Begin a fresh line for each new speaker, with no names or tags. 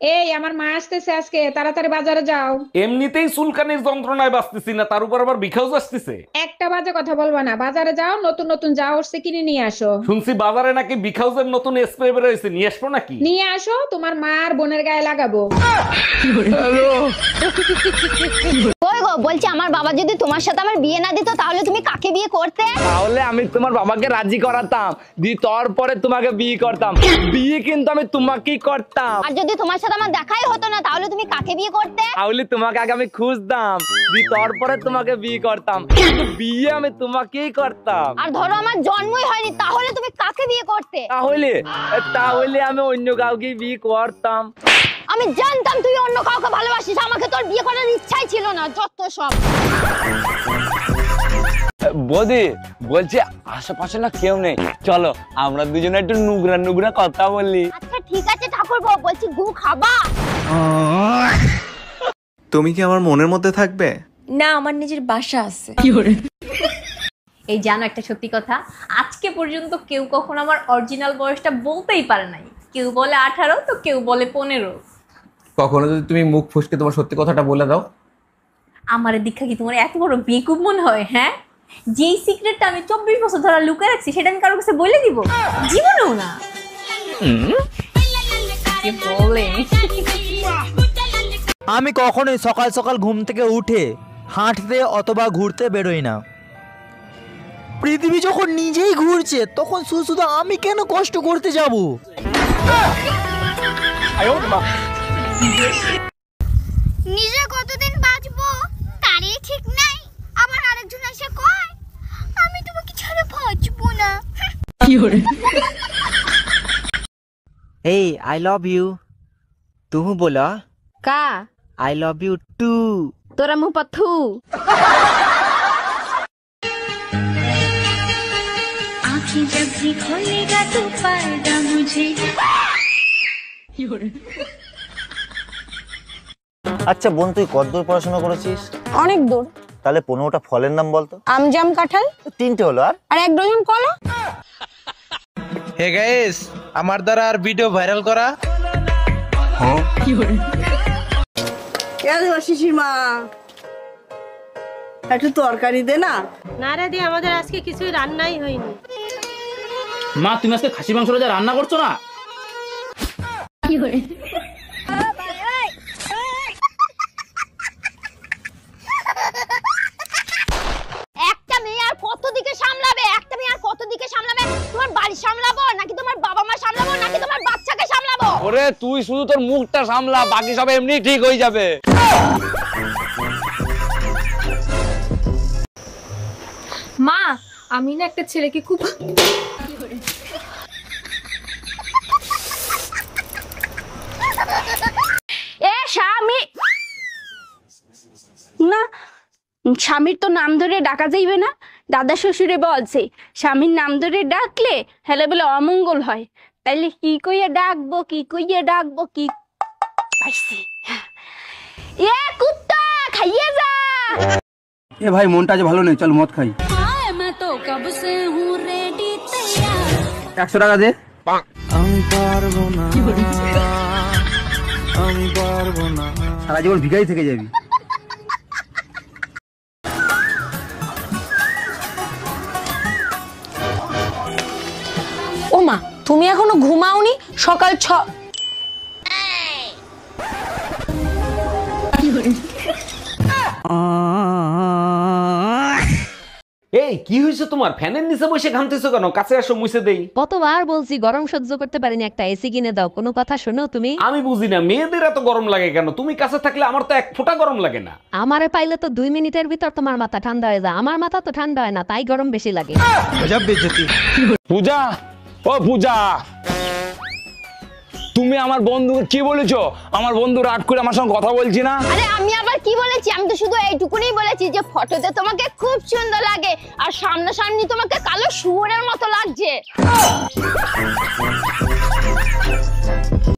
এই আমার মা আসতেছে আজকে, তাড়াতাড়ি বাজারে যাও।
এমনিতেই চুলকানির যন্ত্রণায় বাঁচতেছি না, তার উপর আবার বিখাউজ আসতেছে।
একটা বাজে কথা বলবা না, বাজারে যাও, নতুন নতুন যা উঠছে কিনে নিয়ে আসো।
শুনছি বাজারে নাকি বিখাউজের নতুন স্প্রে বের হয়েছে, নিয়ে আসবো নাকি?
নিয়ে আসো, তোমার মা আর বোনের গায়ে লাগাবো।
কই গো, বলছি আমার বাবা যদি তোমার সাথে আমার বিয়ে না দিত তাহলে তুমি কাকে বিয়ে করতে?
তাহলে আমি তোমার বাবাকে রাজি করাতাম, তারপরে তোমাকে বিয়ে করতাম। বিয়ে কিন্তু আমি তোমাকেই করতাম।
আর যদি তোমার সাথে আমার দেখাই হতো না তাহলে তুমি কাকে বিয়ে করতে?
তাহলে তোমাকে আগে আমি খুঁজতাম, তারপরে তোমাকে বিয়ে করতাম, কিন্তু বিয়ে আমি তোমাকেই করতাম।
আর ধরো আমার জন্মই হয়নি, তাহলে তুমি কাকে বিয়ে করতে?
তাহলে আমি অন্য কাউকে বিয়ে করতাম।
আমি জানতাম তুই অন্য কাউকে ভালোবাসিস, আমাকে তোর বিয়ে করার ইচ্ছাই ছিল না, যত সব।
বৌদি বলছি আশেপাশে না কেউ নেই, চলো আমরা দুজনে একটু নুগরা নুগরা কথা বলি।
আচ্ছা ঠিক আছে ঠাকুরপো, বলছি গু খাবা?
তুমি কি আমার মনের মধ্যে থাকবে?
না, আমার নিজের বাসা আছে। এই জানো একটা সত্যি কথা, আজকে পর্যন্ত কেউ কখনো আমার অরিজিনাল বয়সটা বলতেই পারে নাই। কেউ বলে 18 তো কেউ বলে 15।
কখনো যদি তুমি মুখ ফুসকে তোমার সত্যি কথাটা বলে দাও।
আমার দীক্ষা কি তোমার এত বড় বেকুব মনে হয়? হ্যাঁ, যেই সিক্রেটটা আমি 24 বছর ধরে লুকিয়ে রাখছি সেটা আমি কারোর কাছে বলে দিব? জীবনেও না। কি বলে?
আমি কখনোই সকাল সকাল ঘুম থেকে উঠে হাঁটতে অথবা ঘুরতে বেরোই না। পৃথিবী যখন নিজেই ঘুরছে তখন শুধু আমি কেন কষ্ট করতে যাব?
নিজে কতদিন বাঁচবো তারই ঠিক নাই, আবার আরেকজন এসে কয় আমি তোমাকে ছাড়া বাঁচবো না।
এই আই লাভ ইউ, তুমি बोला
का
आई लव यू टू।
तोरा मुंह पर थू।
आँखें जब भी खोलेगा तू पाएगा मुझे।
আচ্ছা বোন, তুই কতদূর পড়াশোনা করেছিস?
অনেক দূর।
তাহলে 15টা ফলের নাম বলতো।
আম, জাম, কাঁঠাল।
3টে হলো,
আর 1 ডজন কলা।
হে গাইস, আমার দ্বারা আর ভিডিও ভাইরাল করা।
শিশিমা একটু তরকারি দে না।
না রে দি, আমাদের আজকে কিছুই রান্নাই হয়নি।
মা, তুমি আজকে খাসি মাংসটা রান্না করছো না?
একটা মেয়ে আর কত দিকে সামলাবে? একটা মেয়ে আর কত দিকে সামলাবে? তোমার বাড়ি সামলাবো নাকি তোমার বাবা মা সামলাবো নাকি তোমার বাচ্চাকে সামলাবো?
ওরে তুই শুধু তোর মুখটা সামলা, বাকি সব এমনি ঠিক হয়ে যাবে।
মা, আমি না একটা ছেলেকে খুব
স্বামী না, স্বামীর তো নাম ধরে ডাকা যাইবে না। দাদা শ্বশুরে বলছে স্বামীর নাম ধরে ডাকলে হেলে বলে অমঙ্গল হয়। তাইলে কি কইয়া ডাকবো, কি কইয়া ডাকবো, কি পাইছি? এ কুত্তা খাইয়ে যা।
এ ভাই, মনটা আজ ভালো নেই, চল মদ খাই। 100 টাকা দে।
আমি পারবো না, আমি পারবো না,
সারা জীবন ভিখারি থেকে যাবি।
ও মা, তুমি এখনো ঘুমাওনি? সকাল 6।
এই কি হয়েছে তোমার? ফ্যানের নিচে বসে ঘামতেছো কেন? কাছে আসো, মুছে দেই।
কতবার বলছি গরম সহ্য করতে পারিনি, একটা এসি কিনে দাও, কোনো কথা শোনো তুমি?
আমি বুঝি না মেয়েদের এত গরম লাগে কেন? তুমি কাছে থাকলে আমার তো 1 ফোঁটা গরম লাগে না।
আমারে পাইলে তো 2 মিনিটের ভিতর তোমার মাথা ঠান্ডা হয়ে যায়, আমার মাথা তো ঠান্ডা হয় না, তাই গরম বেশি লাগে।
পূজা, ও পূজা, তুমি আমার বন্ধুকে কি বলেছো? আমার বন্ধু রাগ করে আমার সঙ্গে কথা বলছি না।
আরে আমি আবার কি বলেছি? আমি তো শুধু এইটুকুনি বলেছি যে ফটোতে তোমাকে খুব সুন্দর লাগে আর সামনাসামনি তোমাকে কালো শুয়োরের মতো লাগছে।